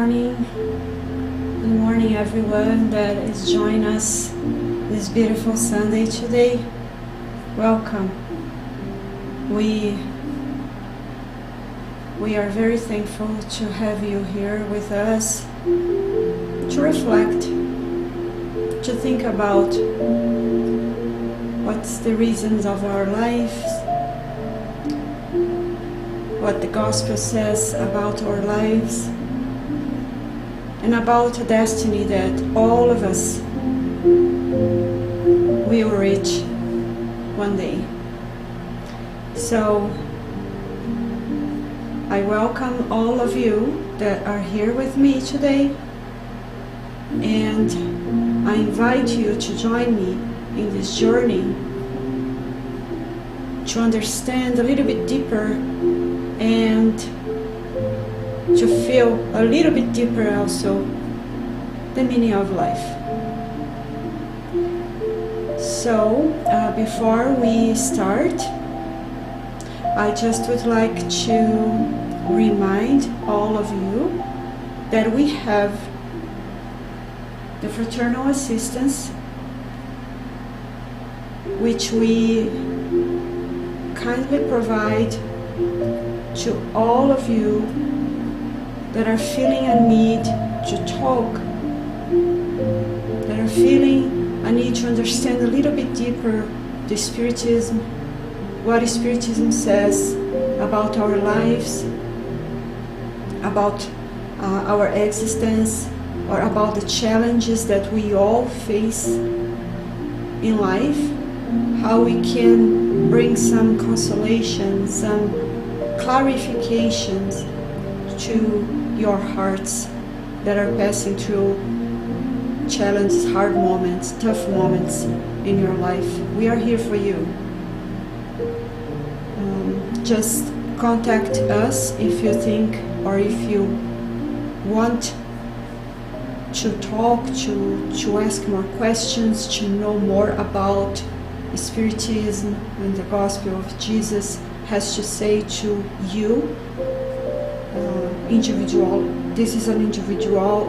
morning. Good morning, everyone that is joining us this beautiful Sunday today. Welcome. We are very thankful to have you here with us to reflect, to think about what's the reasons of our lives, what the gospel says about our lives, and about a destiny that all of us will reach one day. So I welcome all of you that are here with me today, and I invite you to join me in this journey to understand a little bit deeper and to feel a little bit deeper also the meaning of life. So before we start, I just would like to remind all of you that we have the fraternal assistance, which we kindly provide to all of you that are feeling a need to talk, that are feeling a need to understand a little bit deeper the Spiritism, what Spiritism says about our lives, about our existence, or about the challenges that we all face in life, how we can bring some consolation, some clarifications to your hearts that are passing through challenges, hard moments, tough moments in your life. We are here for you. Just contact us if you think or if you want to talk, to ask more questions, to know more about Spiritism and the gospel of Jesus has to say to you. Individual. This is an individual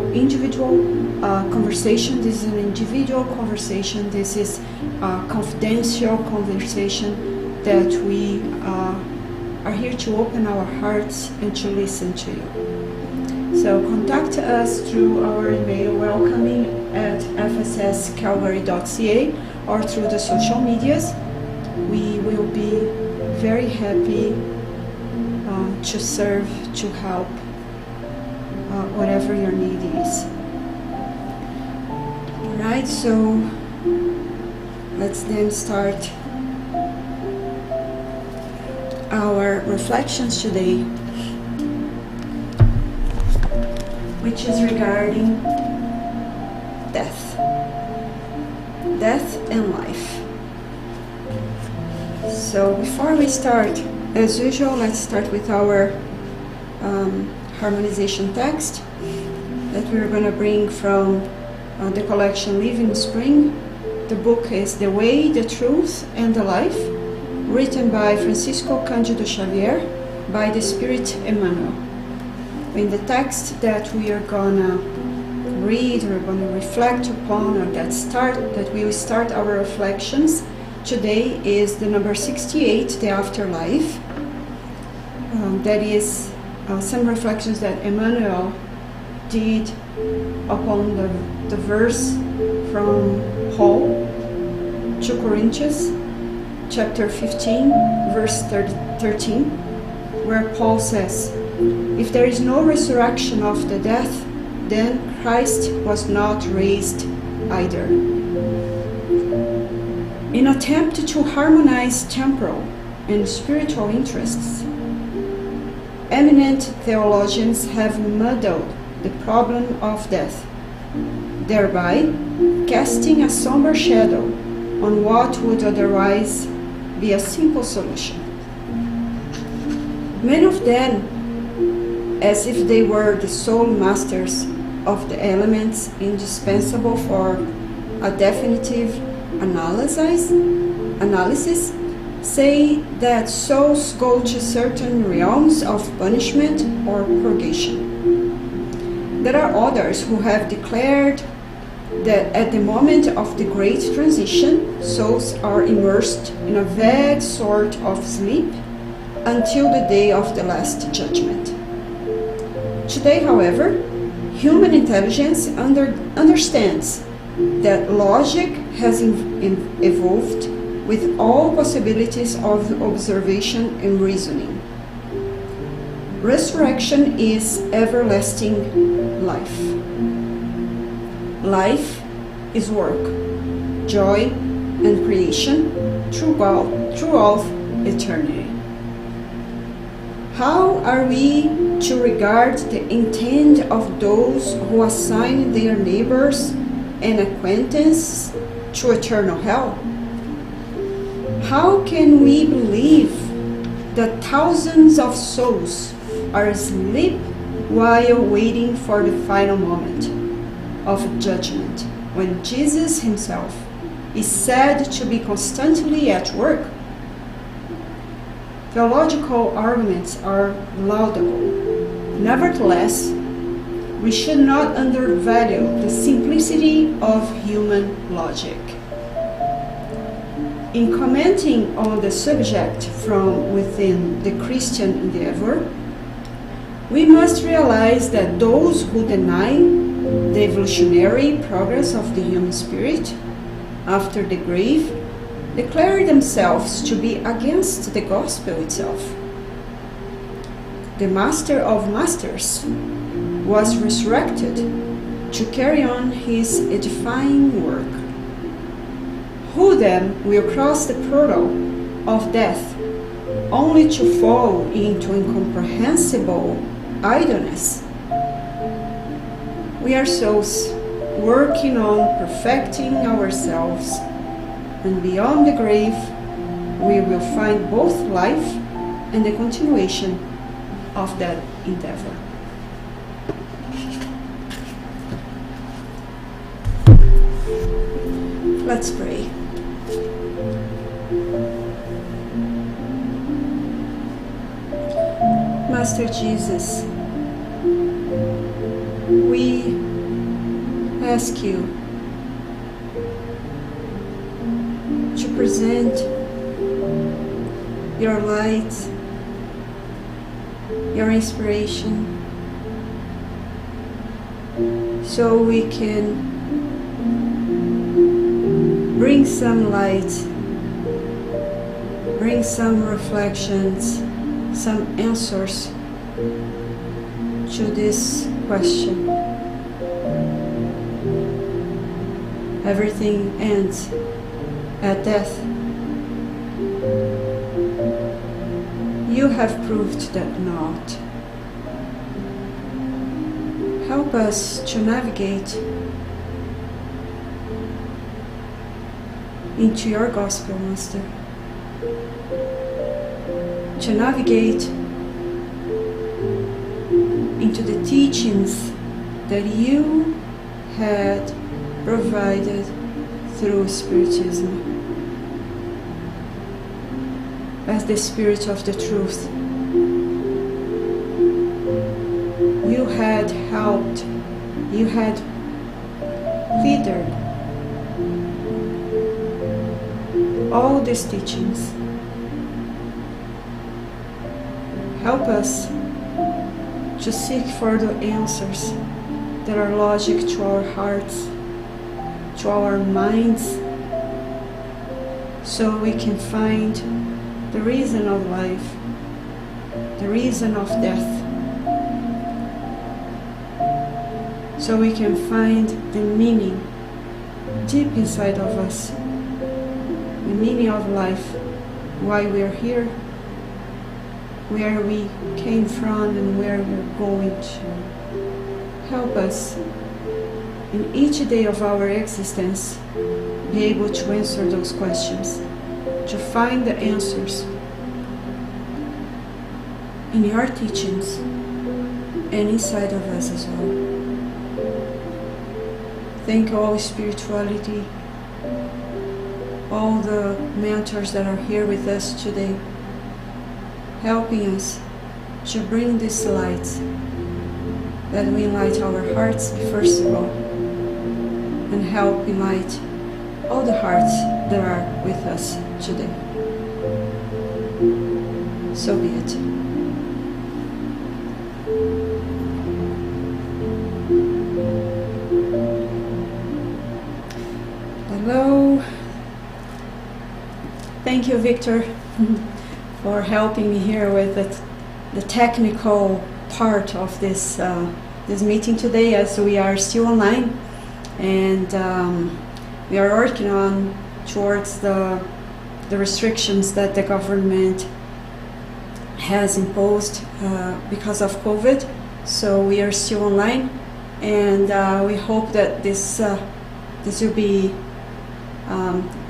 conversation. This is an individual conversation. This is a confidential conversation that we are here to open our hearts and to listen to you. So contact us through our email welcoming@fsscalgary.ca or through the social medias. We will be very happy to serve, to help, whatever your need is. Alright, so let's then start our reflections today, which is regarding death and life. So before we start, as usual, let's start with our harmonization text that we're going to bring from the collection Living Spring. The book is The Way, the Truth, and the Life, written by Francisco Cândido Xavier by the Spirit Emmanuel. In the text that we are going to read, we're going to reflect upon, or that we will start our reflections today, is the number 68, the afterlife. That is some reflections that Emmanuel did upon the verse from Paul to Corinthians, chapter 15, verse 13, where Paul says, "If there is no resurrection of the dead, then Christ was not raised either." In attempt to harmonize temporal and spiritual interests, eminent theologians have muddled the problem of death, thereby casting a somber shadow on what would otherwise be a simple solution. Many of them, as if they were the sole masters of the elements indispensable for a definitive analysis, say that souls go to certain realms of punishment or purgation. There are others who have declared that at the moment of the great transition, souls are immersed in a vague sort of sleep until the day of the last judgment. Today, however, human intelligence understands that logic has evolved with all possibilities of observation and reasoning. Resurrection is everlasting life. Life is work, joy, and creation throughout eternity. How are we to regard the intent of those who assign their neighbors and acquaintances to eternal hell? How can we believe that thousands of souls are asleep while waiting for the final moment of judgment, when Jesus himself is said to be constantly at work? Theological arguments are laudable. Nevertheless, we should not undervalue the simplicity of human logic. In commenting on the subject from within the Christian Endeavor, we must realize that those who deny the evolutionary progress of the human spirit after the grave declare themselves to be against the gospel itself. The Master of Masters was resurrected to carry on his edifying work. Who then will cross the portal of death only to fall into incomprehensible idleness? We are souls working on perfecting ourselves, and beyond the grave we will find both life and the continuation of that endeavor. Let's pray. Master Jesus, we ask you to present your light, your inspiration, so we can bring some light, bring some reflections, some answers to this question. Everything ends at death. You have proved that not. Help us to navigate into your gospel, Master. To navigate into the teachings that you had provided through Spiritism as the Spirit of the truth. You had helped, you had feathered all these teachings. Help us to seek for the answers that are logic to our hearts, to our minds, so we can find the reason of life, the reason of death, so we can find the meaning deep inside of us, the meaning of life, why we are here, where we came from and where we're going to. Help us in each day of our existence be able to answer those questions, to find the answers in your teachings and inside of us as well. Thank you, all spirituality, all the mentors that are here with us today, helping us to bring this light that we enlight our hearts first of all, and help enlight all the hearts that are with us today. So be it. Hello. Thank you, Victor, for helping me here with the technical part of this this meeting today, as we are still online, and we are working on towards the restrictions that the government has imposed because of COVID. So we are still online, and we hope that this will be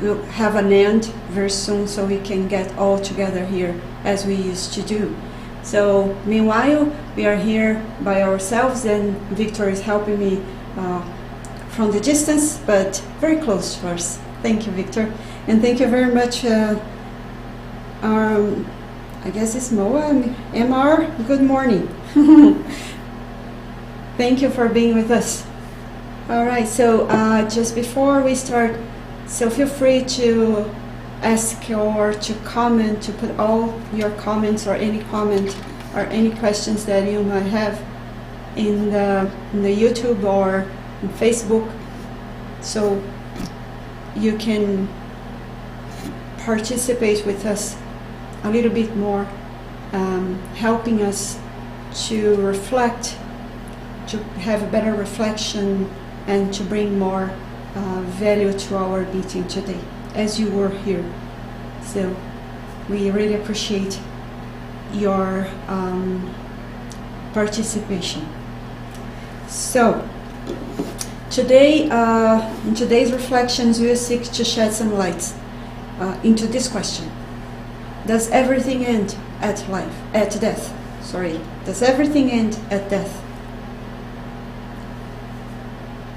will have an end very soon, so we can get all together here as we used to do. So meanwhile, we are here by ourselves, and Victor is helping me from the distance, but very close to us. Thank you, Victor. And thank you very much, I guess it's Moa, MR, good morning. Thank you for being with us. All right, so just before we start, so feel free to ask or to comment, to put all your comments or any comment or any questions that you might have in the YouTube or in Facebook, so you can participate with us a little bit more, helping us to reflect, to have a better reflection, and to bring more value to our meeting today, as you were here. So we really appreciate your participation. So today, in today's reflections, we will seek to shed some light into this question: does everything end at life, at death? Sorry, does everything end at death?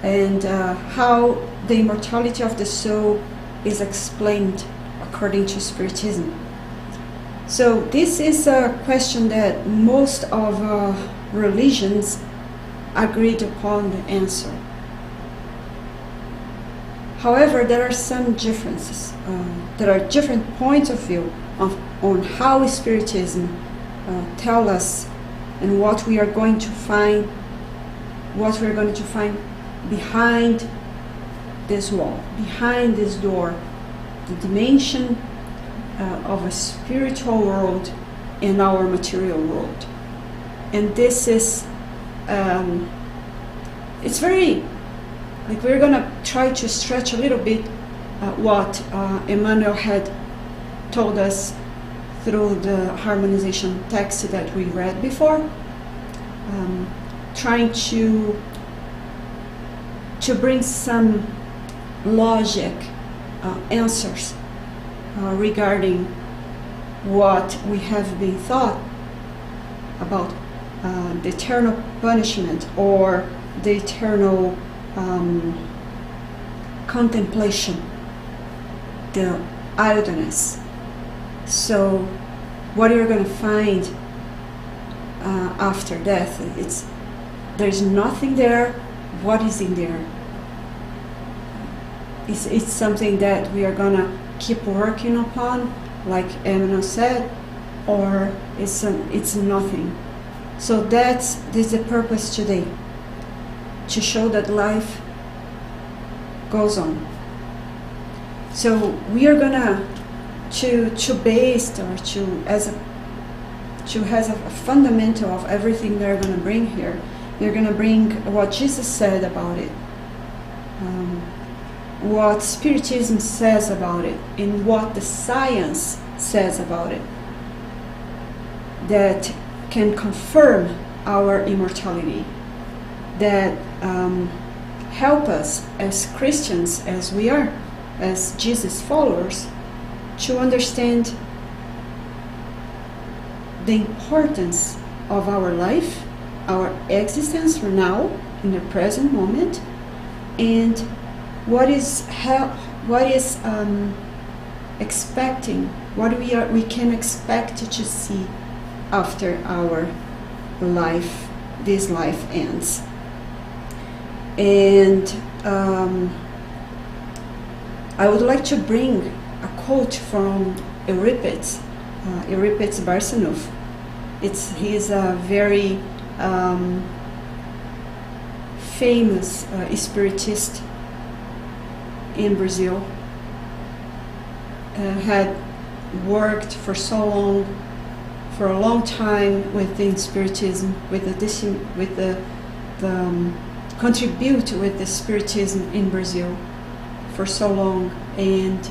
And how the immortality of the soul is explained according to Spiritism. So this is a question that most of religions agreed upon the answer. However, there are some differences. There are different points of view on how Spiritism tell us and what we are going to find, behind this wall, behind this door, the dimension of a spiritual world and our material world. And this is, it's very, like, we're gonna try to stretch a little bit what Emmanuel had told us through the harmonization text that we read before, trying to bring some logic answers regarding what we have been taught about the eternal punishment or the eternal contemplation, the idleness. So what you're going to find after death, there's nothing there. What is in there? It's something that we are gonna keep working upon, like Emmanuel said, or it's nothing. So this is the purpose today, to show that life goes on. So we are gonna has a fundamental of everything they're gonna bring here. They're gonna bring what Jesus said about it, what Spiritism says about it, and what the science says about it, that can confirm our immortality, that help us as Christians, as we are, as Jesus followers, to understand the importance of our life, our existence for now, in the present moment, and what is expecting, what we can expect to see after our life this life ends. And I would like to bring a quote from Euripides, Barsanov. He's a very famous Spiritist in Brazil. Had worked for a long time within Spiritism, contribute with the Spiritism in Brazil for so long, and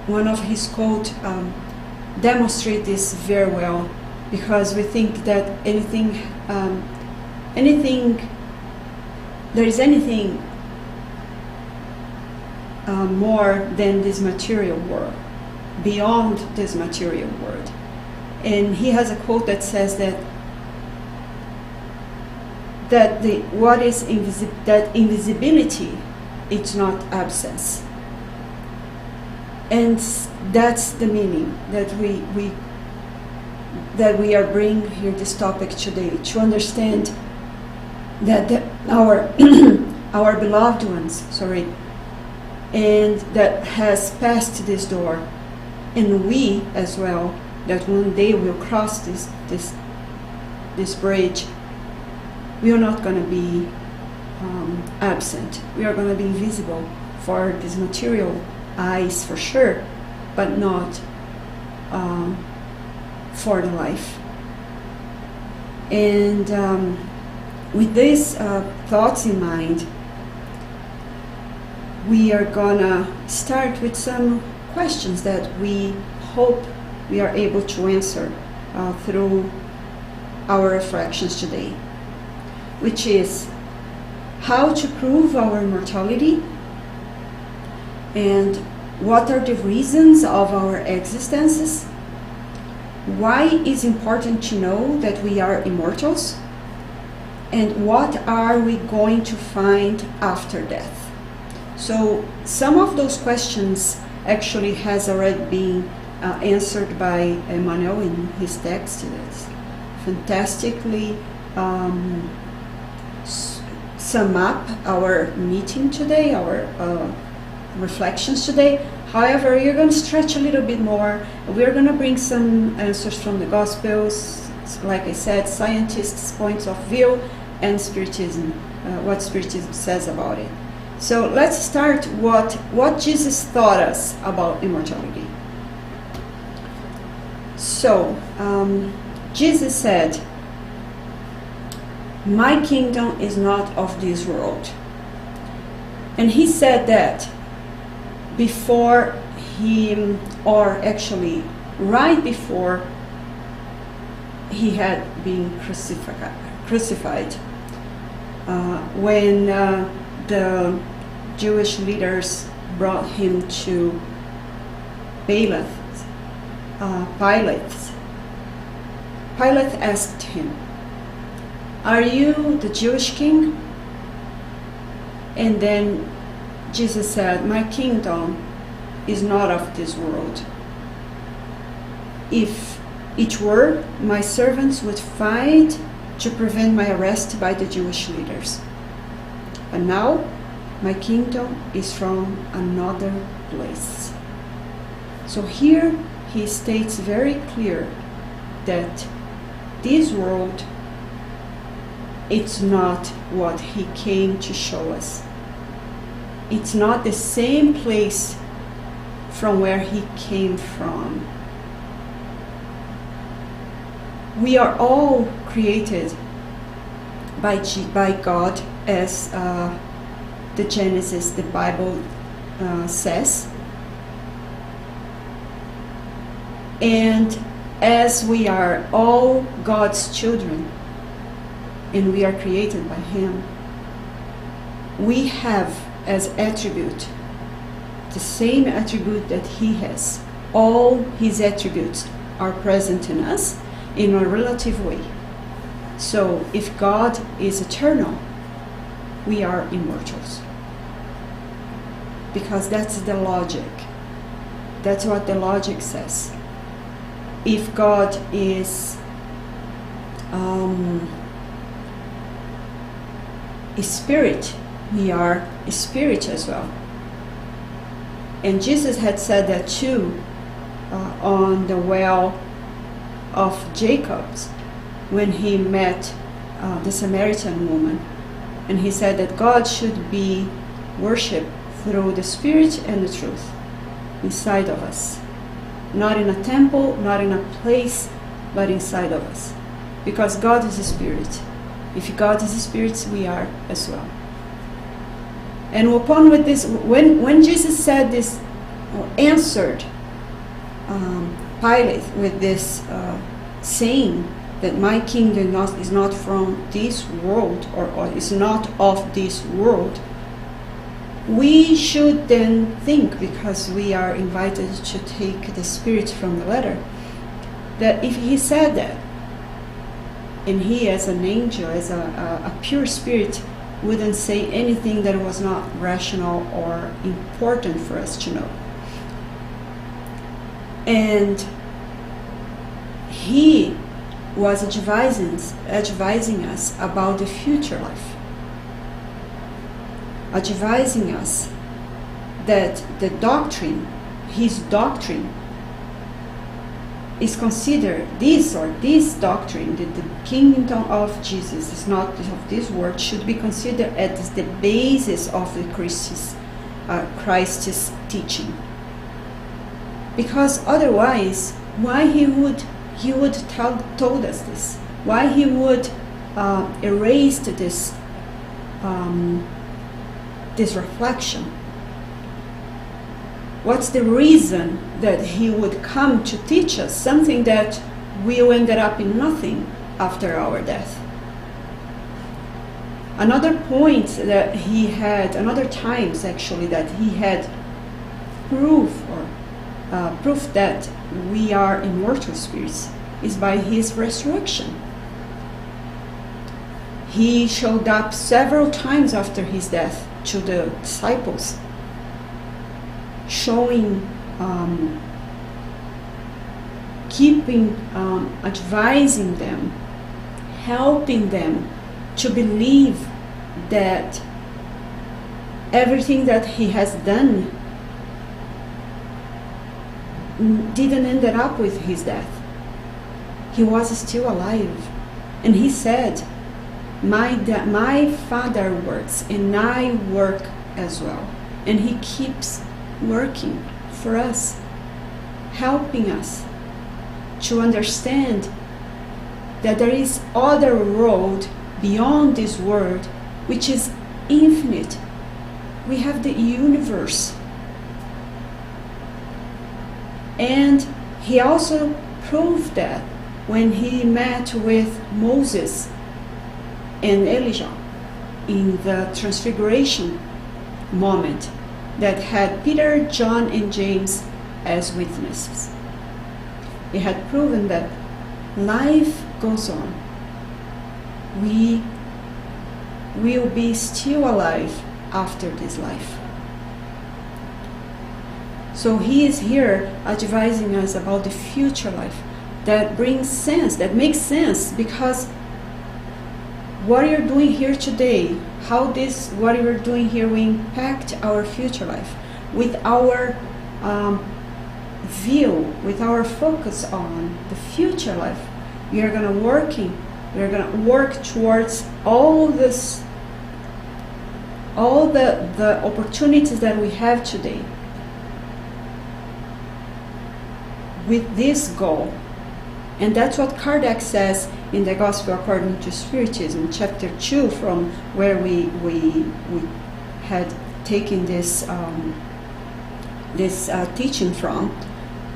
one of his quotes demonstrate this very well, because we think that there is anything more than this material world, beyond this material world. And he has a quote that says that invisibility, it's not absence. And that's the meaning that we are bringing here this topic today, to understand that our our beloved ones, and that has passed this door, and we as well, that one day we'll cross this bridge. We are not going to be absent. We are going to be invisible for this material eyes for sure, but not for the life. And with these thoughts in mind, we are gonna start with some questions that we hope we are able to answer through our reflections today, which is how to prove our immortality, and what are the reasons of our existences, why is important to know that we are immortals, and what are we going to find after death. So some of those questions actually has already been answered by Emmanuel in his text. It's fantastically sum up our meeting today, our reflections today. However, you're going to stretch a little bit more. We're going to bring some answers from the Gospels, like I said, scientists' points of view, and Spiritism, what Spiritism says about it. So let's start what Jesus taught us about immortality. So Jesus said, "My kingdom is not of this world." And he said that before him, or actually right before he had been crucified, when the Jewish leaders brought him to Pilate. Pilate asked him, "Are you the Jewish king?" And then Jesus said, "My kingdom is not of this world. If it were, my servants would fight to prevent my arrest by the Jewish leaders. But now, my kingdom is from another place." So here he states very clear that this world, it's not what he came to show us. It's not the same place from where he came from. We are all created by God, as the Genesis, the Bible says. And as we are all God's children, and we are created by Him, we have as attribute the same attribute that He has. All His attributes are present in us in a relative way. So if God is eternal, we are immortals. Because that's the logic. That's what the logic says. If God is spirit. We are a spirit as well. And Jesus had said that too on the well of Jacob's when he met the Samaritan woman. And he said that God should be worshipped through the Spirit and the truth inside of us. Not in a temple, not in a place, but inside of us. Because God is a spirit. If God is a spirit, we are as well. And upon with this, when Jesus said this, or answered Pilate with this saying that my kingdom is not from this world, or is not of this world, we should then think, because we are invited to take the spirit from the letter, that if he said that, and he as an angel, as a pure spirit, wouldn't say anything that was not rational or important for us to know. And he was advising us about the future life. Advising us that the doctrine, his doctrine, is considered this doctrine, that the kingdom of Jesus is not of this world, should be considered as the basis of the Christ's teaching. Because otherwise, why he would told us this? Why he would erase this this reflection? What's the reason that he would come to teach us something that will end up in nothing after our death? Another point that he had, another times actually, that he had proof that we are immortal spirits is by his resurrection. He showed up several times after his death to the disciples, showing, advising them, helping them to believe that everything that he has done didn't end up with his death. He was still alive. And he said, my Father works and I work as well. And he keeps working for us, helping us to understand that there is other world beyond this world which is infinite. We have the universe. And he also proved that when he met with Moses and Elijah in the transfiguration moment that had Peter, John, and James as witnesses. He had proven that life goes on. We will be still alive after this life. So he is here advising us about the future life that brings sense, that makes sense, because what you're doing here today, what you're doing here will impact our future life. With our view, with our focus on the future life, we are gonna work towards all the opportunities that we have today, with this goal. And that's what Kardec says in the Gospel According to Spiritism, chapter 2, from where we had taken this teaching from.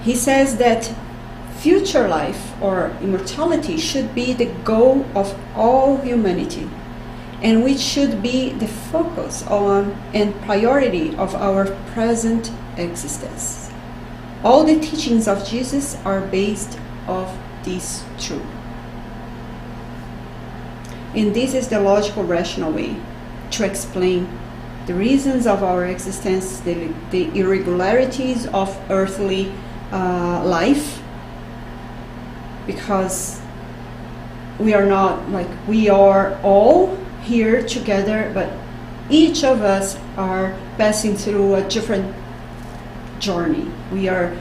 He says that future life or immortality should be the goal of all humanity, and which should be the focus on and priority of our present existence. All the teachings of Jesus are based on this truth. And this is the logical, rational way to explain the reasons of our existence, the irregularities of earthly life, because we are not like, we are all here together, but each of us are passing through a different journey. We're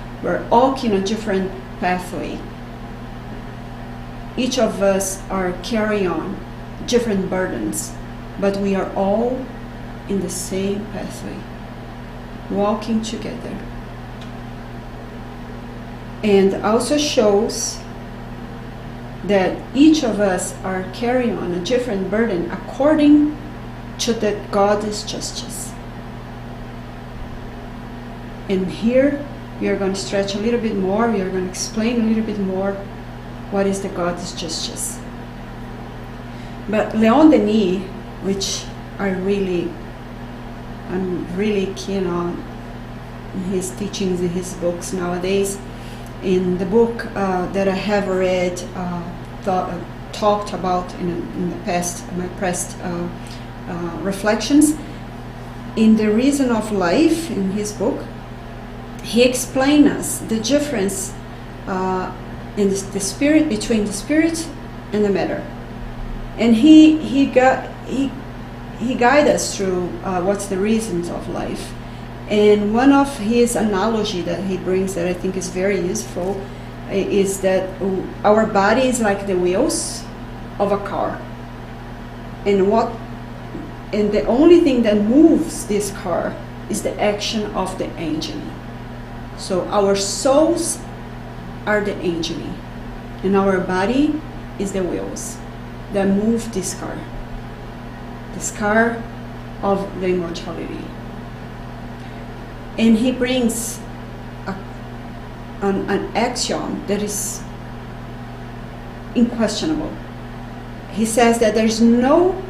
walking a different pathway. Each of us are carrying on different burdens, but we are all in the same pathway, walking together. And also shows that each of us are carrying on a different burden according to the God's justice. And here we are going to stretch a little bit more, we are going to explain a little bit more what is the God's justice. But Leon Denis, which I'm really keen on in his teachings, in his books nowadays. In the book that I have read, talked about in the past, my past reflections, in The Reason of Life, in his book, he explained us the difference in the spirit, between the spirit and the matter, and he guides us through what's the reasons of life. And one of his analogy that he brings that I think is very useful is that our body is like the wheels of a car, and the only thing that moves this car is the action of the engine. So our souls are the engine, and our body is the wheels that move this car of the immortality. And he brings an axiom that is unquestionable. He says that there is no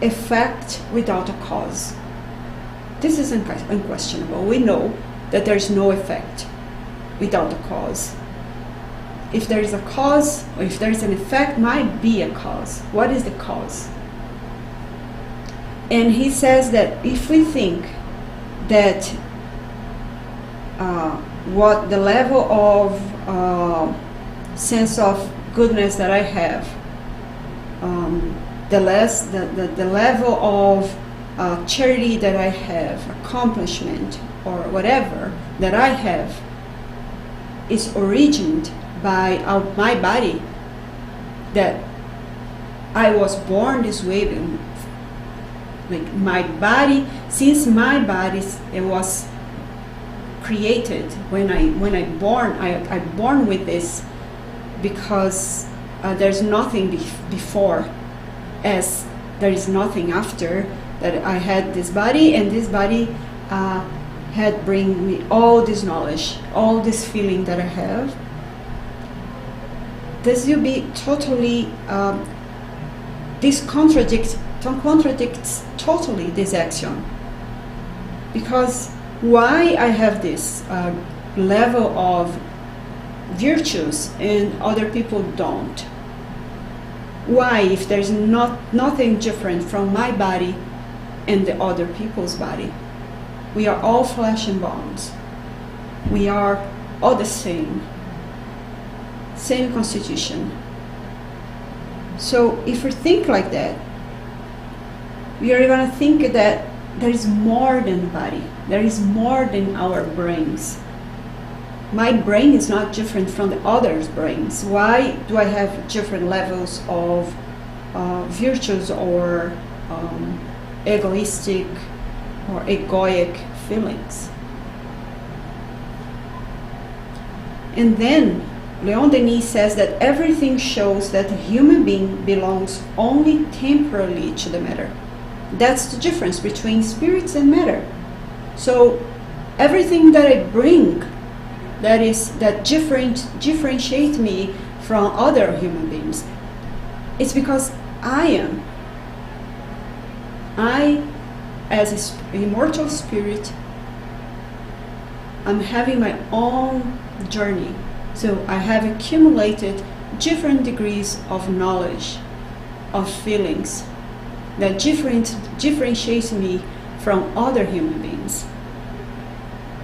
effect without a cause. This is unquestionable. We know that there is no effect without a cause. If there is a cause, or if there is an effect, might be a cause. What is the cause? And he says that if we think that what the level of sense of goodness that I have, the level of charity that I have, accomplishment or whatever that I have, is originated by my body, that I was born this way, like my body, since my body it was created when I born with this, because there's nothing before, as there is nothing after, that I had this body, and this body had bring me all this knowledge, all this feeling that I have. This will be totally this contradicts totally this axiom, because why I have this level of virtues and other people don't? Why, if there's nothing different from my body and the other people's body? We are all flesh and bones. We are all the same constitution. So if we think like that, we are going to think that there is more than the body. There is more than our brains. My brain is not different from the other's brains. Why do I have different levels of virtues or egoistic or egoic feelings? And then Leon Denis says that everything shows that a human being belongs only temporarily to the matter. That's the difference between spirits and matter. So everything that I bring that differentiate me from other human beings, it's because I, as an immortal spirit, I'm having my own journey. So I have accumulated different degrees of knowledge, of feelings, that differentiates me from other human beings.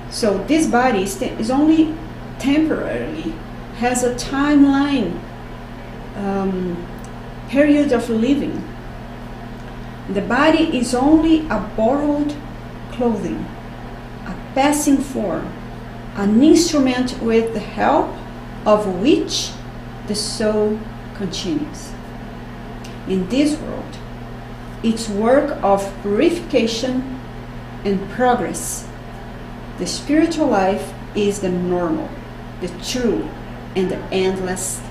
So this body is only temporarily, has a timeline period of living. The body is only a borrowed clothing, a passing form, an instrument with the help of which the soul continues. In this world, its work of purification and progress, the spiritual life is the normal, the true, and the endless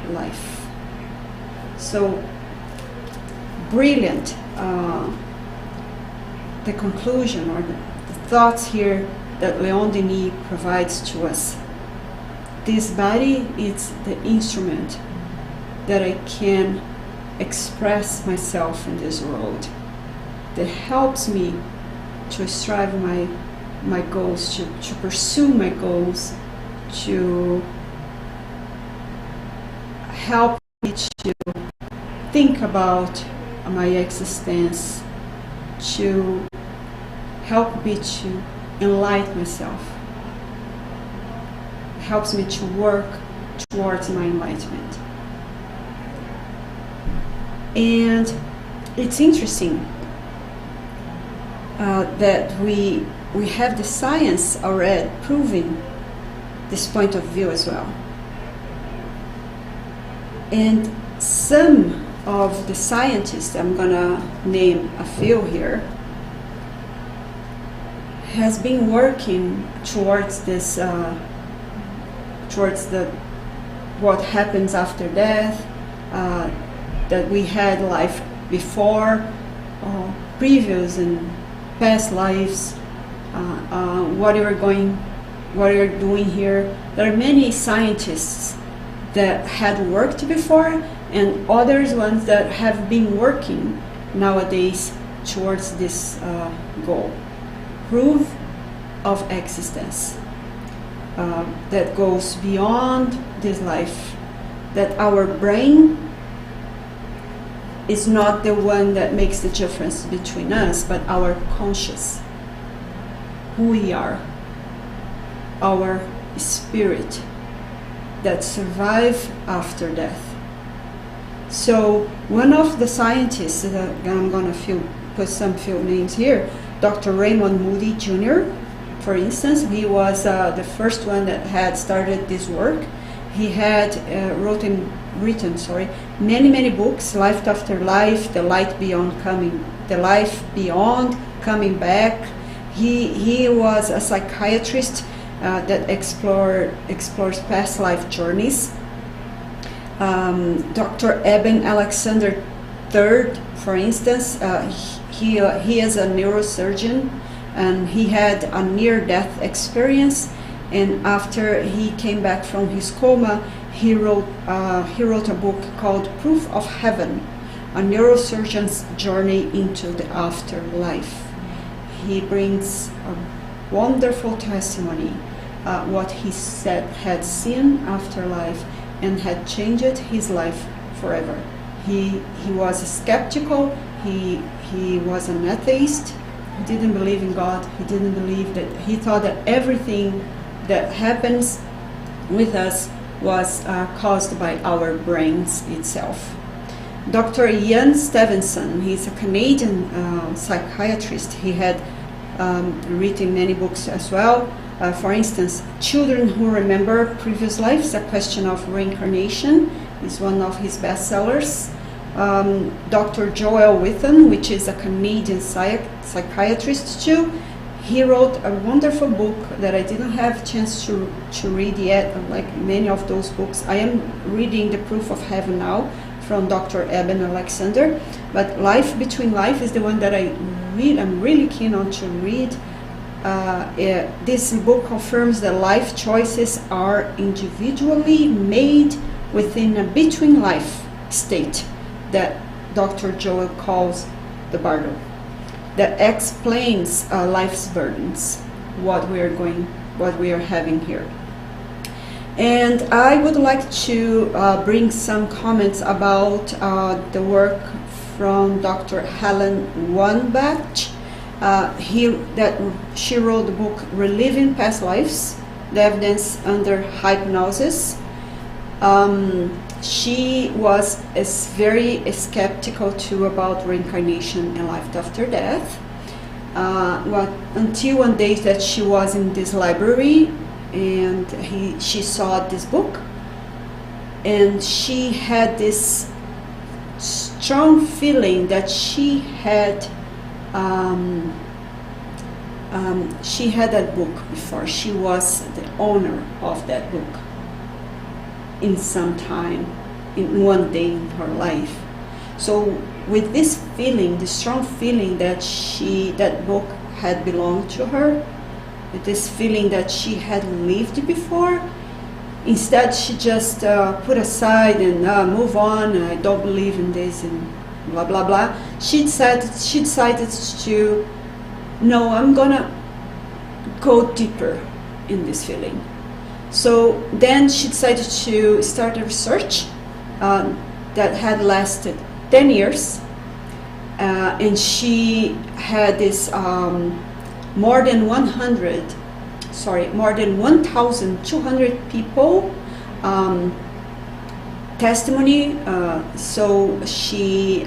life. So brilliant, the conclusion or the thoughts here that Leon Denis provides to us. This body is the instrument that I can express myself in this world, that helps me to strive my goals, to pursue my goals, to help me to think about my existence, to help me to enlighten myself. It helps me to work towards my enlightenment. And it's interesting that we have the science already proving this point of view as well. And some of the scientists, I'm gonna name a few here, has been working towards this, towards the what happens after death, that we had life before, previous and past lives, what you're doing here. There are many scientists that had worked before and others ones that have been working nowadays towards this goal. Proof of existence that goes beyond this life, that our brain is not the one that makes the difference between us, but our conscious, who we are, our spirit that survive after death. So one of the scientists, I'm going to put some few names here, Dr. Raymond Wood Jr., for instance, he was the first one that had started this work. He had written many books, Life After Life, The Life Beyond Coming Back. He was a psychiatrist that explores past life journeys. Dr. Eben Alexander III, for instance, he is a neurosurgeon, and he had a near-death experience. And after he came back from his coma, he wrote a book called Proof of Heaven, a neurosurgeon's journey into the afterlife. He brings a wonderful testimony, what he said had seen afterlife and had changed his life forever. He was skeptical, he was an atheist, he didn't believe in God, he thought that everything that happens with us was caused by our brains itself. Dr. Ian Stevenson, he's a Canadian psychiatrist. He had written many books as well. For instance, Children Who Remember Previous Lives, A Question of Reincarnation, is one of his bestsellers. Dr. Joel Withen, which is a Canadian psychiatrist too, he wrote a wonderful book that I didn't have a chance to read yet, like many of those books. I am reading The Proof of Heaven now from Dr. Eben Alexander, but Life Between Life is the one that I'm really keen on to read. This book confirms that life choices are individually made within a between life state that Dr. Joel calls the bardo, that explains life's burdens, what we are having here. And I would like to bring some comments about the work from Dr. Helen Wambach. She wrote the book Reliving Past Lives, the Evidence Under Hypnosis. she was very skeptical too about reincarnation and life after death. Until one day that she was in this library and she saw this book, and she had this strong feeling that she had that book before. She was the owner of that book in some time, in one day in her life. So with this feeling, the strong feeling that that book had belonged to her, with this feeling that she had lived before, instead she just put aside and move on, I don't believe in this and blah blah blah. She decided to, no, I'm gonna go deeper in this feeling. So then she decided to start a research that had lasted 10 years, and she had this more than 1,200 people testimony. So she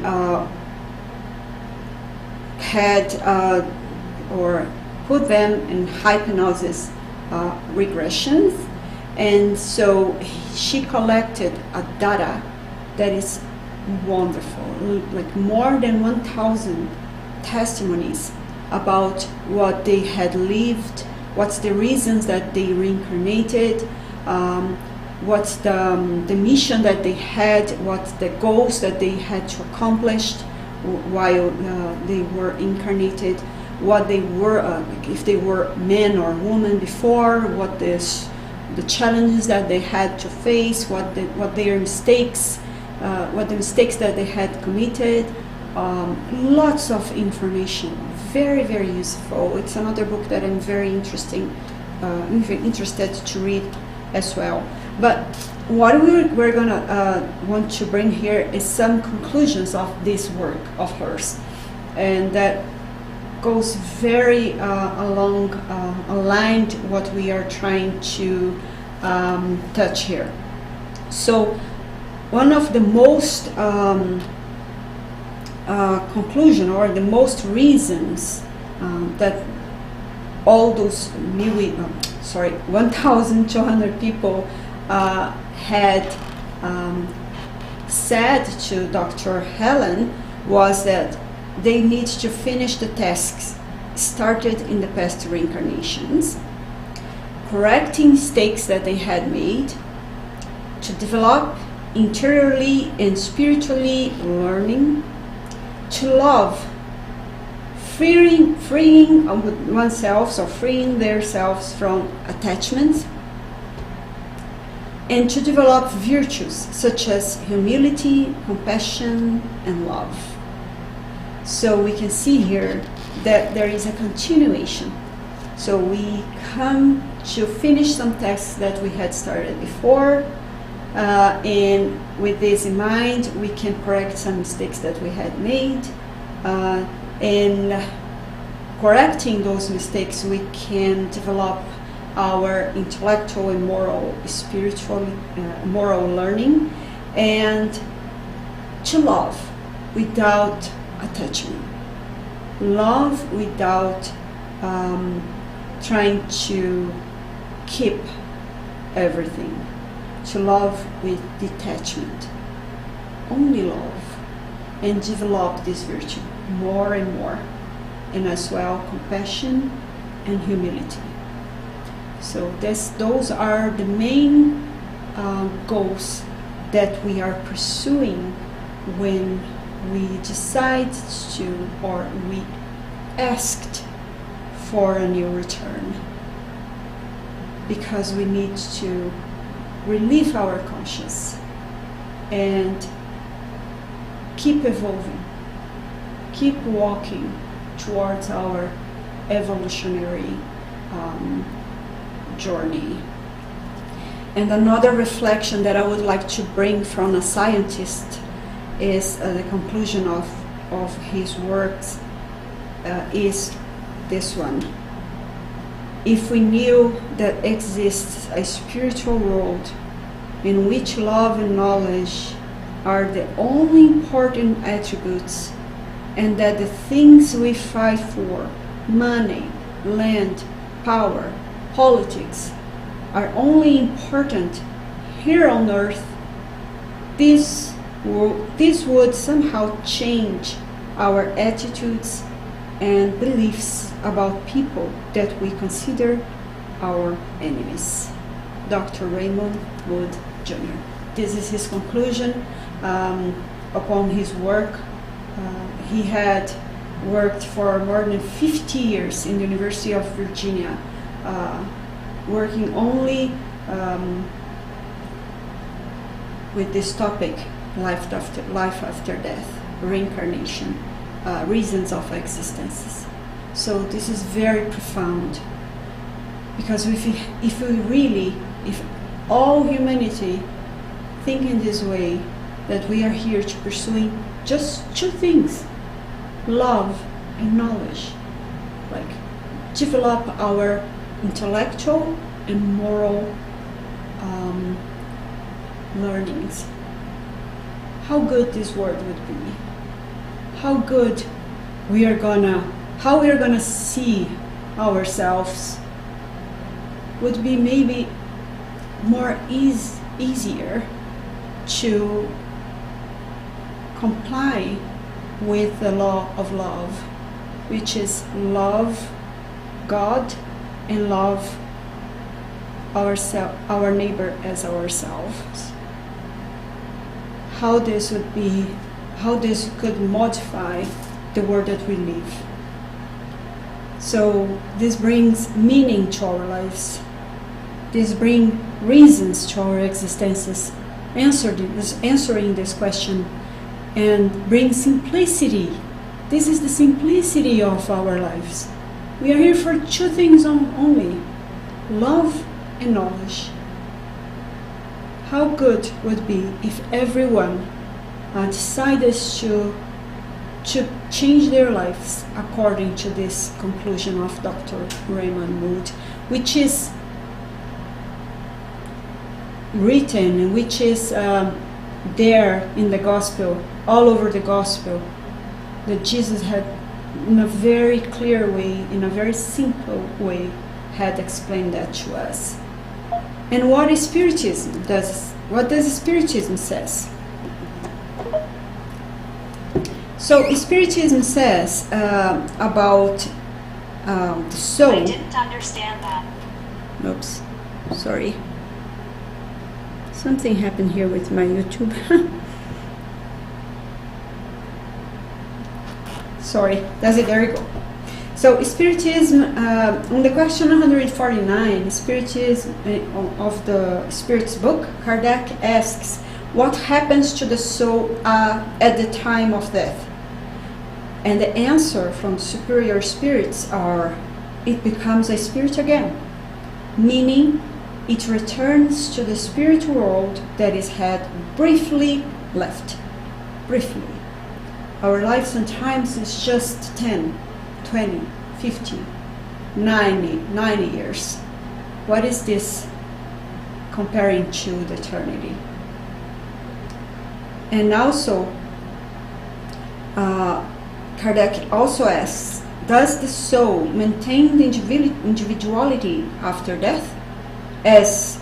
had or put them in hypnosis regressions, and so she collected a data that is wonderful, like more than 1,000 testimonies about what they had lived, what's the reasons that they reincarnated, what's the mission that they had, what's the goals that they had to accomplish while they were incarnated, what they were, if they were men or women before, what the challenges that they had to face, what their mistakes, what the mistakes that they had committed. Lots of information, very, very useful. It's another book that I'm very interested to read as well. But what we're gonna want to bring here is some conclusions of this work of hers, and that goes very aligned what we are trying to touch here. So one of the most conclusion, or the most reasons that all those 1,200 people had said to Dr. Helen was that they need to finish the tasks started in the past reincarnations, correcting mistakes that they had made, to develop interiorly and spiritually learning, to love, freeing oneself, or freeing themselves from attachments, and to develop virtues such as humility, compassion, and love. So we can see here that there is a continuation. So we come to finish some tasks that we had started before, and with this in mind, we can correct some mistakes that we had made, and correcting those mistakes, we can develop our intellectual and moral, spiritual, moral learning, and to love without attachment. Love without trying to keep everything. To love with detachment. Only love. And develop this virtue more and more. And as well, compassion and humility. So those are the main goals that we are pursuing when we decide to, or we asked for a new return, because we need to relieve our conscience and keep evolving, keep walking towards our evolutionary journey. And another reflection that I would like to bring from a scientist is the conclusion of his works is this one. If we knew that exists a spiritual world in which love and knowledge are the only important attributes, and that the things we fight for, money, land, power, politics, are only important here on earth, this would somehow change our attitudes and beliefs about people that we consider our enemies. Dr. Raymond Wood, Jr. This is his conclusion upon his work. He had worked for more than 50 years in the University of Virginia, working only with this topic, life after death, reincarnation, reasons of existences. So this is very profound, because if all humanity think in this way, that we are here to pursue just two things, love and knowledge, like develop our intellectual and moral learnings, how good this world would be, how we are gonna see ourselves would be maybe more easier to comply with the law of love, which is love God and love our neighbor as ourselves. How this could modify the world that we live. So this brings meaning to our lives. This brings reasons to our existences, answering this question, and brings simplicity. This is the simplicity of our lives. We are here for two things only, love and knowledge. How good would be if everyone decided to change their lives according to this conclusion of Dr. Raymond Wood, which is written, which is there in the gospel, all over the gospel, that Jesus had, in a very clear way, in a very simple way, had explained that to us. And what is Spiritism? What does Spiritism says? So Spiritism says about the soul. I didn't understand that. Oops, sorry. Something happened here with my YouTube. Sorry, there you go. So Spiritism, on the question 149, Spiritism of the Spirit's book, Kardec asks, what happens to the soul at the time of death? And the answer from superior spirits are, it becomes a spirit again, meaning it returns to the spirit world that it had briefly left. Briefly. Our life sometimes is just 10, 20, 50, 90 years. What is this comparing to the eternity? And also, Kardec also asks, does the soul maintain the individuality after death? As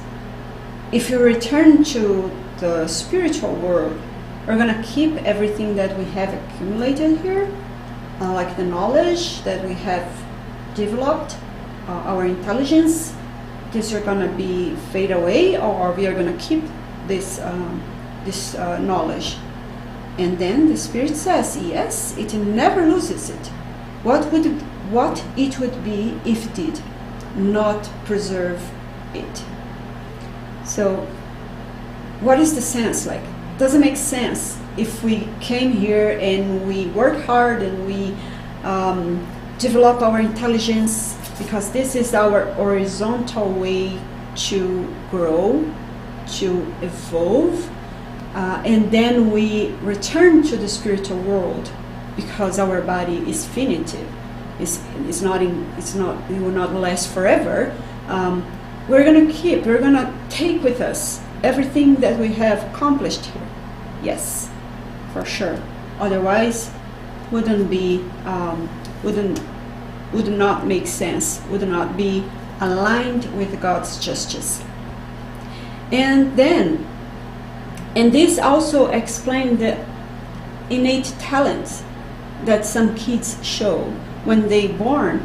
if you return to the spiritual world, we're going to keep everything that we have accumulated here, like the knowledge that we have developed, our intelligence. These are going to be fade away, or we are going to keep this knowledge. And then the Spirit says, yes, it never loses it. What it would be if it did not preserve it. So what is the sense like? Doesn't make sense if we came here and we work hard and we develop our intelligence, because this is our horizontal way to grow, to evolve, and then we return to the spiritual world because our body is finite. It will not last forever. We're going to take with us everything that we have accomplished here? Yes, for sure. Otherwise, would not make sense, would not be aligned with God's justice. And this also explains the innate talents that some kids show. When they born,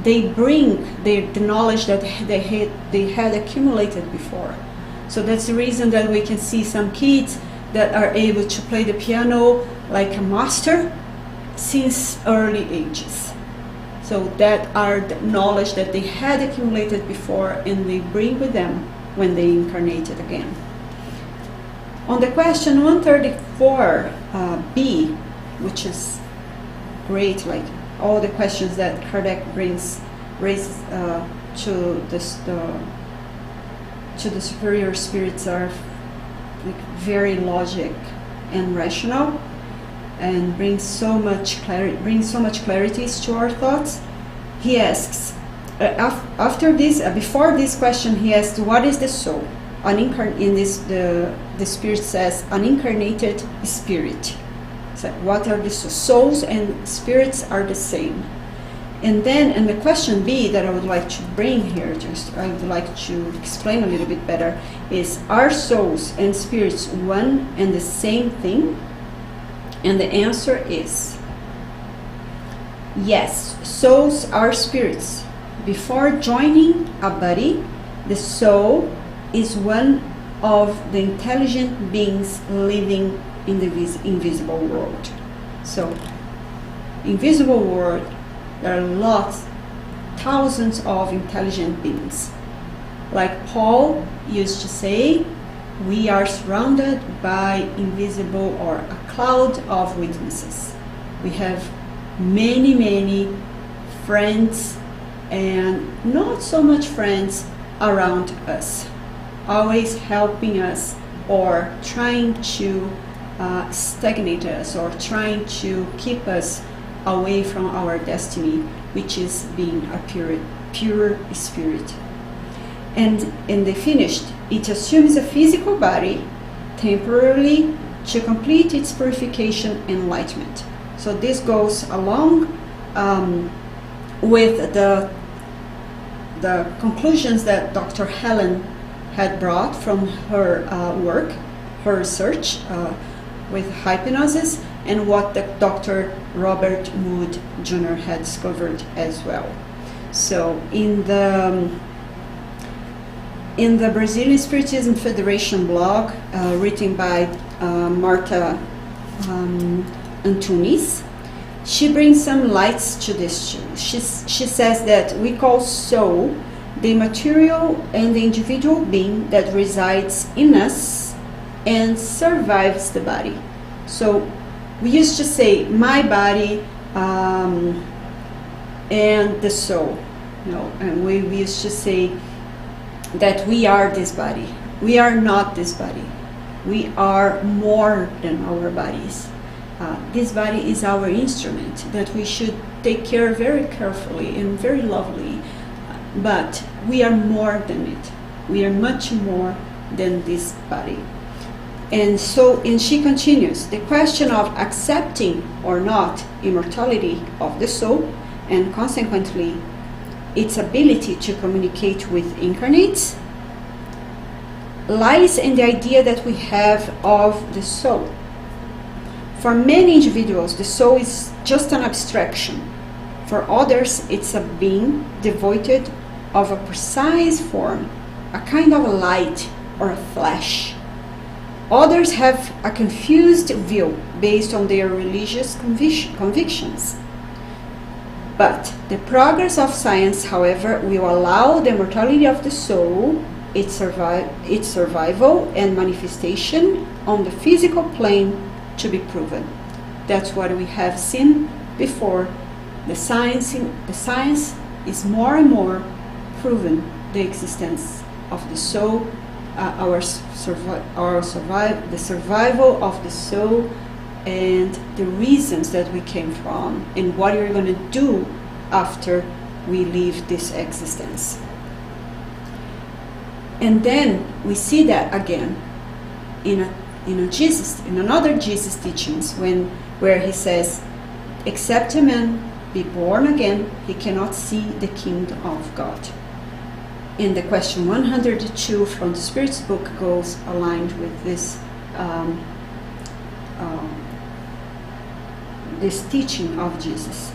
they bring the knowledge that they had accumulated before. So that's the reason that we can see some kids that are able to play the piano like a master since early ages. So that are the knowledge that they had accumulated before, and they bring with them when they incarnated again. On the question 134b, which is great, like all the questions that Kardec raises to the superior spirits are like very logic and rational, and brings so much clarity to our thoughts. He asks, before this question, he asks, what is the soul? The spirit says, an incarnated spirit. So what are the souls and spirits are the same. And then, and the question B that I would like to bring here, I would like to explain a little bit better, is, are souls and spirits one and the same thing? And the answer is yes, souls are spirits. Before joining a body, the soul is one of the intelligent beings living in the invisible world. So, invisible world, there are thousands of intelligent beings. Like Paul used to say, we are surrounded by invisible or a cloud of witnesses. We have many, many friends and not so much friends around us, always helping us or trying to stagnate us or trying to keep us away from our destiny, which is being a pure spirit. And they finished, it assumes a physical body temporarily to complete its purification and enlightenment. So this goes along with the conclusions that Dr. Helen had brought from her work, her research with hypnosis, and what Dr. Raymond Wood Jr. had discovered as well. So in the Brazilian Spiritism Federation blog, written by Marta Antunes, she brings some lights to this too. She says that we call soul the material and the individual being that resides in us and survives the body. So we used to say my body and the soul, and we used to say that we are this body. We are not this body. We are more than our bodies. This body is our instrument that we should take care very carefully and very lovely, but we are more than it. We are much more than this body. And she continues, the question of accepting or not immortality of the soul, and consequently its ability to communicate with incarnates, lies in the idea that we have of the soul. For many individuals, the soul is just an abstraction. For others, it's a being devoid of a precise form, a kind of a light or a flash. Others have a confused view based on their religious convictions. But the progress of science, however, will allow the immortality of the soul, its survival and manifestation on the physical plane to be proven. That's what we have seen before. The science is more and more proven the existence of the soul, the survival of the soul, and the reasons that we came from, and what we're going to do after we leave this existence. And then we see that again in another Jesus teachings, where he says, except a man be born again, he cannot see the kingdom of God. And the question 102 from the Spirit's book goes aligned with this this teaching of Jesus.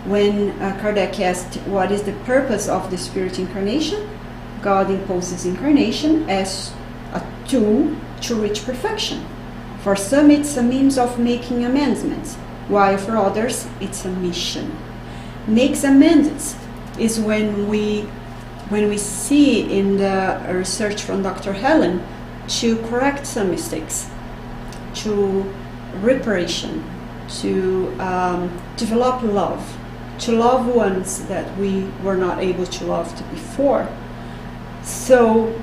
When Kardec asked, what is the purpose of the Spirit incarnation? God imposes incarnation as a tool to reach perfection. For some it's a means of making amendments, while for others it's a mission. Makes amendments is when we see in the research from Dr. Helen to correct some mistakes, to reparation, to develop love, to love ones that we were not able to love before. So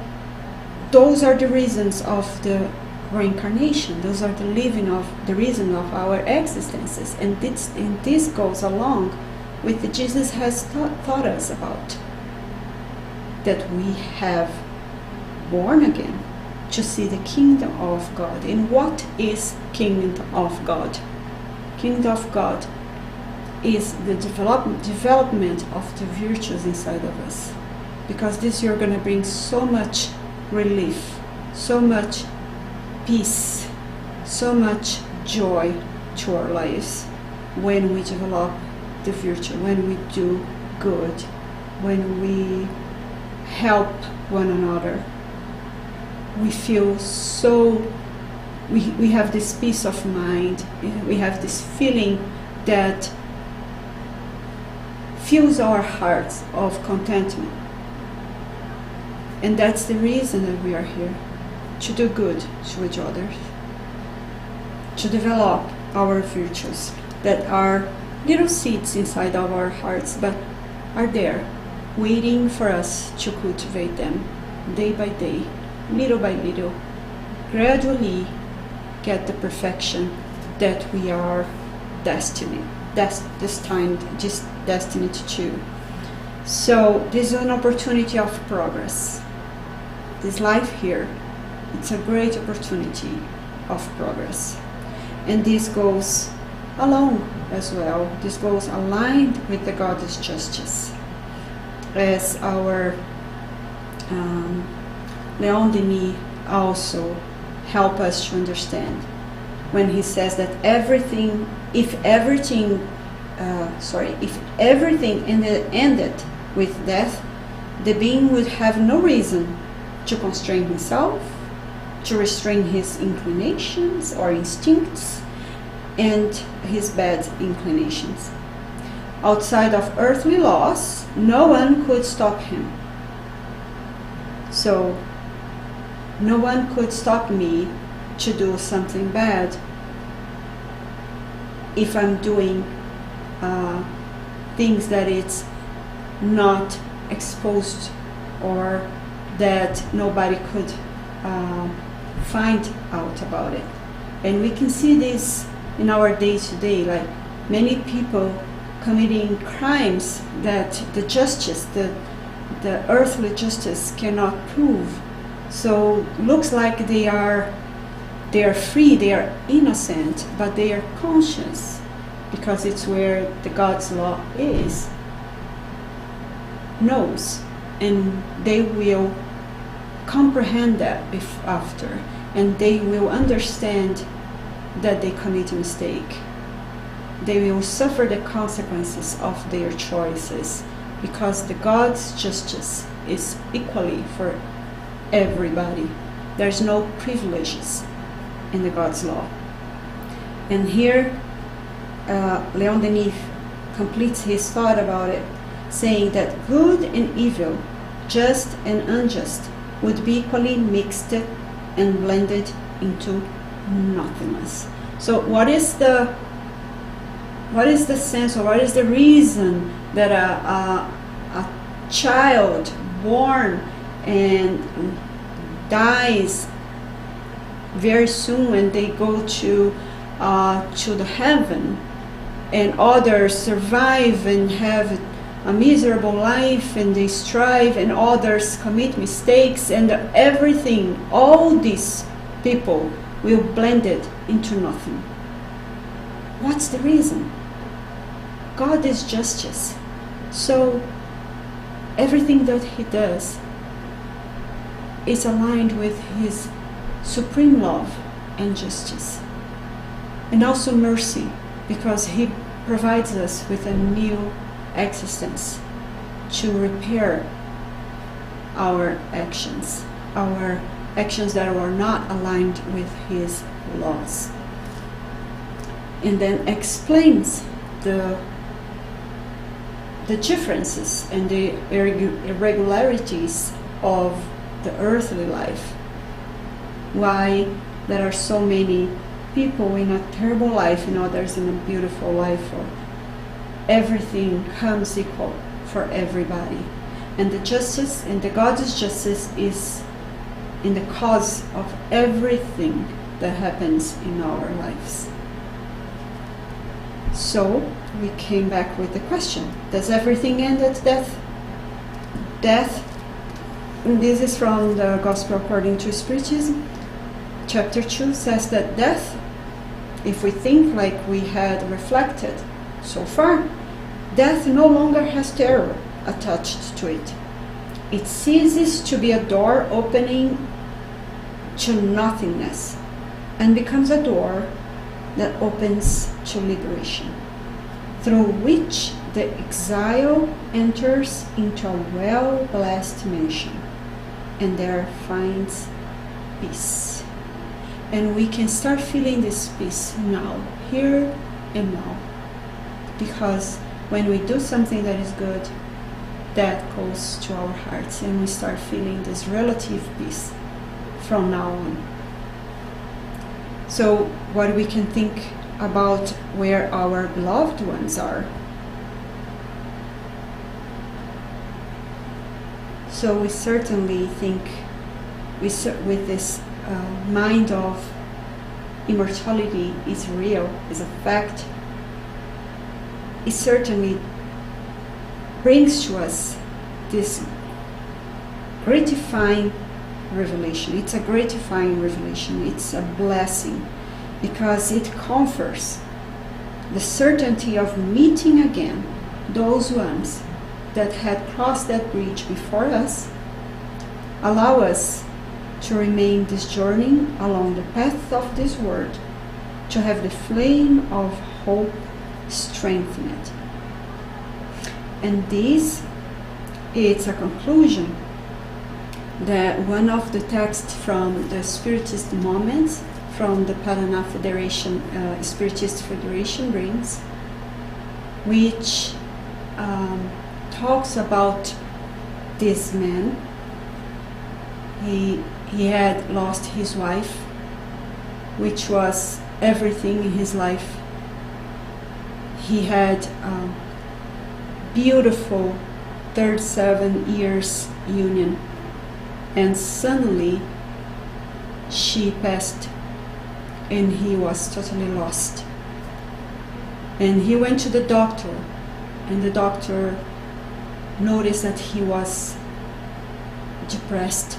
those are the reasons of the reincarnation. Those are the reason of our existences, and this goes along with what Jesus has taught us about, that we have born again to see the kingdom of God. And what is kingdom of God? Kingdom of God is the development of the virtues inside of us, because this year going to bring so much relief, so much peace, so much joy to our lives when we develop the virtue, when we do good, when we help one another. We feel so, we have this peace of mind, we have this feeling that fills our hearts of contentment. And that's the reason that we are here, to do good to each other, to develop our virtues that are little seeds inside of our hearts, but are there, waiting for us to cultivate them day by day, little by little, gradually get the perfection that we are destined to. So this is an opportunity of progress. This life here, it's a great opportunity of progress. And this goes along as well. This goes aligned with the Goddess Justice, as our Leon Denis also help us to understand when he says that if everything ended with death, the being would have no reason to constrain himself, to restrain his inclinations or instincts and his bad inclinations. Outside of earthly laws, no one could stop him. So, no one could stop me to do something bad if I'm doing things that it's not exposed or that nobody could find out about it. And we can see this in our day-to-day, like many people committing crimes that the justice, the earthly justice cannot prove. So looks like they are free, they are innocent, but they are conscious, because it's where the God's law is, knows, and they will comprehend that after, and they will understand that they commit a mistake. They will suffer the consequences of their choices, because the God's justice is equally for everybody. There's no privileges in the God's law. And here Leon Denis completes his thought about it, saying that good and evil, just and unjust, would be equally mixed and blended into nothingness. So what is the sense, or what is the reason that a child born and dies very soon when they go to the heaven, and others survive and have a miserable life, and they strive, and others commit mistakes, and everything, all these people will blend it into nothing. What's the reason? God is justice. So everything that he does is aligned with his supreme love and justice. And also mercy, because he provides us with a new existence to repair our actions that were not aligned with his laws. And then explains the differences and the irregularities of the earthly life. Why there are so many people in a terrible life and others in a beautiful life, or everything comes equal for everybody. And the justice and the God's justice is in the cause of everything that happens in our lives. So we came back with the question, does everything end at death? Death, and this is from the Gospel according to Spiritism, chapter 2, says that death, if we think like we had reflected so far, death no longer has terror attached to it. It ceases to be a door opening to nothingness and becomes a door that opens to liberation, through which the exile enters into a well-blessed mansion and there finds peace. And we can start feeling this peace now, here and now, because when we do something that is good, that goes to our hearts and we start feeling this relative peace from now on. So what we can think about where our beloved ones are. So we certainly think with this mind of immortality is real, is a fact, it certainly brings to us this gratifying revelation. It's a gratifying revelation. It's a blessing because it confers the certainty of meeting again those ones that had crossed that bridge before us, allow us to remain this journey along the path of this world, to have the flame of hope strengthened. And this, it's a conclusion that one of the texts from the Spiritist Moments from the Paraná Federation, Spiritist Federation brings, which talks about this man. He had lost his wife, which was everything in his life. He had beautiful 37 years union, and suddenly she passed and he was totally lost. And he went to the doctor, and the doctor noticed that he was depressed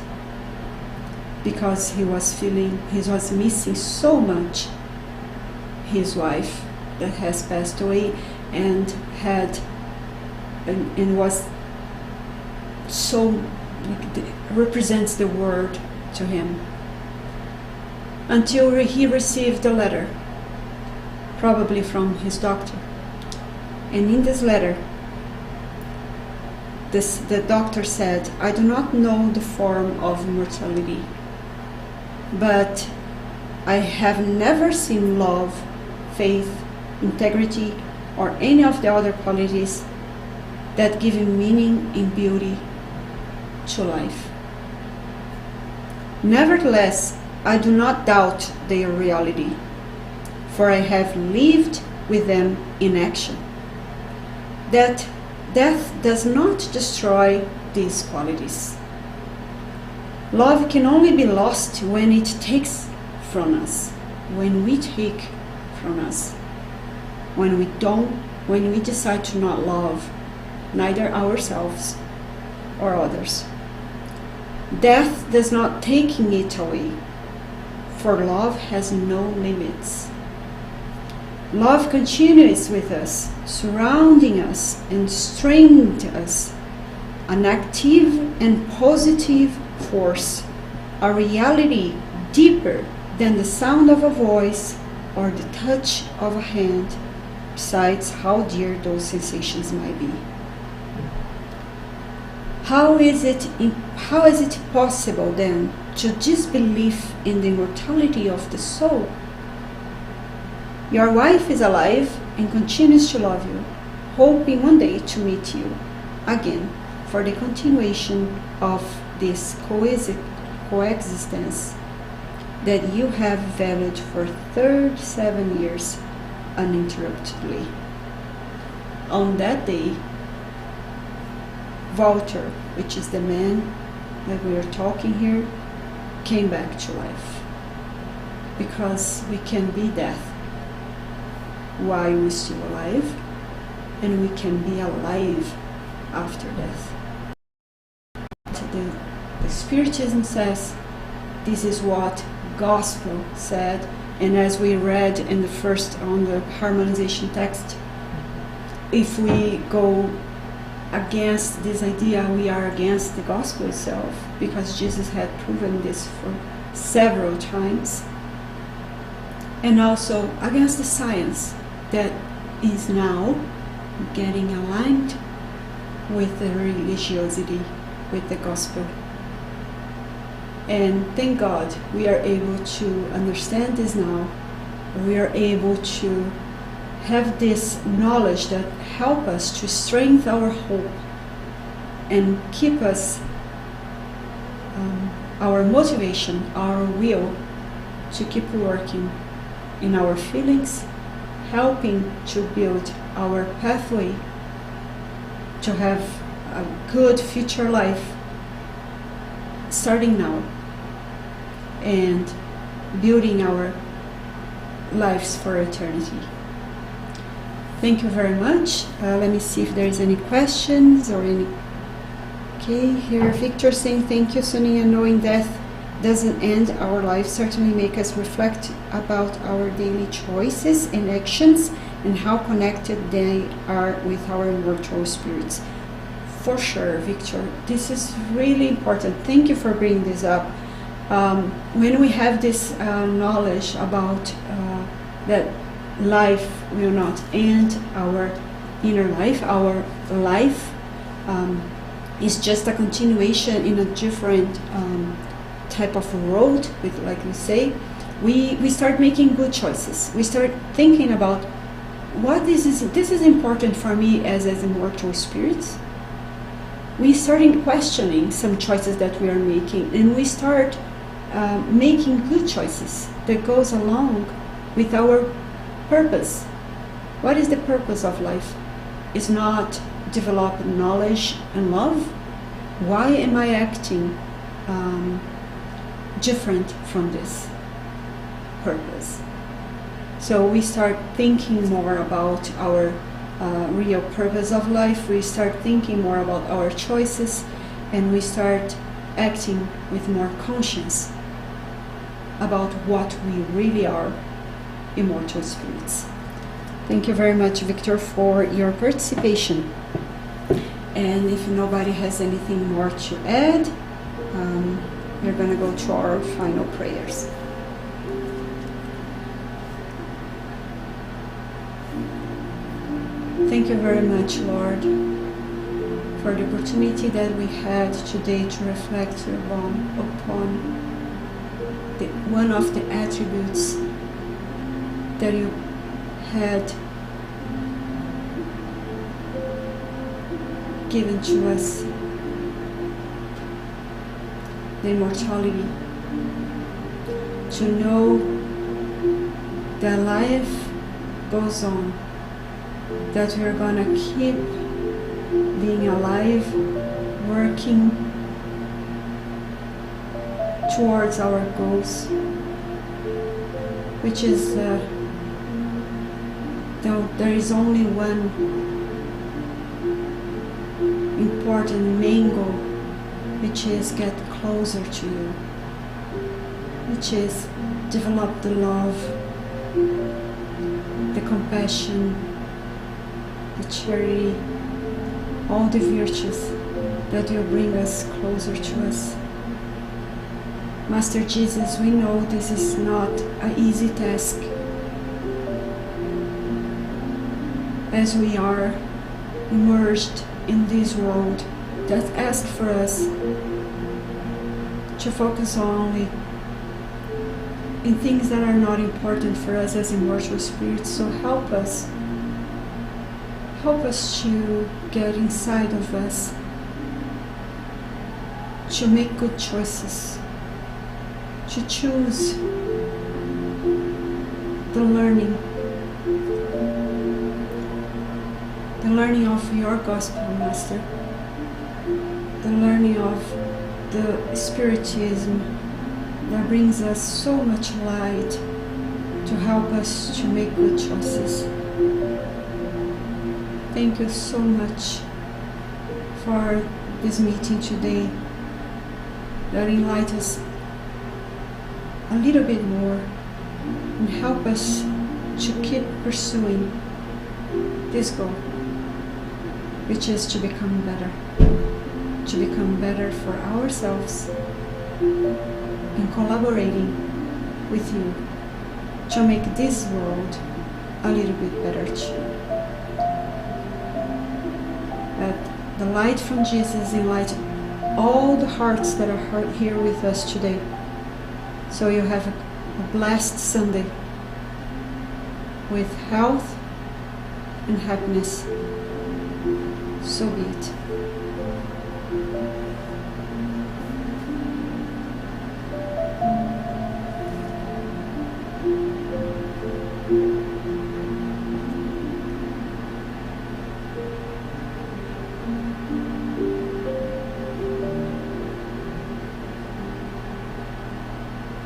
because he was missing so much his wife that has passed away, and was so represents the world to him, until he received a letter, probably from his doctor. And in this letter, the doctor said, "I do not know the form of immortality, but I have never seen love, faith, integrity, or any of the other qualities that give meaning and beauty to life. Nevertheless, I do not doubt their reality, for I have lived with them in action. That death does not destroy these qualities. Love can only be lost when it takes from us, when we take from us. When we decide to not love, neither ourselves or others. Death does not take it away, for love has no limits. Love continues with us, surrounding us and strengthening us, an active and positive force, a reality deeper than the sound of a voice or the touch of a hand, besides how dear those sensations might be. How is it possible then to disbelieve in the immortality of the soul? Your wife is alive and continues to love you, hoping one day to meet you again for the continuation of this coexistence that you have valued for 37 years uninterruptedly. On that day, Walter, which is the man that we are talking here, came back to life. Because we can be death while we're still alive, and we can be alive after death. The Spiritism says this is what Gospel said, and as we read in the first on the harmonization text, if we go against this idea, we are against the Gospel itself, because Jesus had proven this for several times, and also against the science that is now getting aligned with the religiosity, with the Gospel. And thank God we are able to understand this now. We are able to have this knowledge that help us to strengthen our hope and keep us our motivation, our will to keep working in our feelings, helping to build our pathway to have a good future life starting now, and building our lives for eternity. Thank you very much. Let me see if there's any questions or any. Okay, here Victor saying thank you, Sonia. Knowing death doesn't end our life certainly make us reflect about our daily choices and actions and how connected they are with our immortal spirits. For sure, Victor, this is really important. Thank you for bringing this up. When we have this knowledge about that life will not end, our inner life, our life is just a continuation in a different type of road, with, like we say, we start making good choices. We start thinking about what this is important for me as immortal spirits. We start questioning some choices that we are making, and we start making good choices that goes along with our purpose. What is the purpose of life? It's not develop knowledge and love. Why am I acting different from this purpose? So we start thinking more about our real purpose of life. We start thinking more about our choices, and we start acting with more conscience about what we really are, immortal spirits. Thank you very much, Victor, for your participation. And if nobody has anything more to add, we're going to go to our final prayers. Thank you very much, Lord, for the opportunity that we had today to reflect upon one of the attributes that you had given to us, the immortality, to know that life goes on, that we're gonna keep being alive, working towards our goals, which is there is only one important main goal, which is get closer to you, which is develop the love, the compassion, the charity, all the virtues that will bring us closer to us. Master Jesus, we know this is not an easy task, as we are immersed in this world that asks for us to focus only in things that are not important for us as immortal spirits. So help us to get inside of us, to make good choices, to choose the learning of your gospel, Master, the learning of the Spiritism that brings us so much light to help us to make good choices. Thank you so much for this meeting today that enlightens us a little bit more and help us to keep pursuing this goal, which is to become better for ourselves and collaborating with you to make this world a little bit better too. That the light from Jesus enlighten all the hearts that are here with us today. So you have a blessed Sunday with health and happiness. So be it.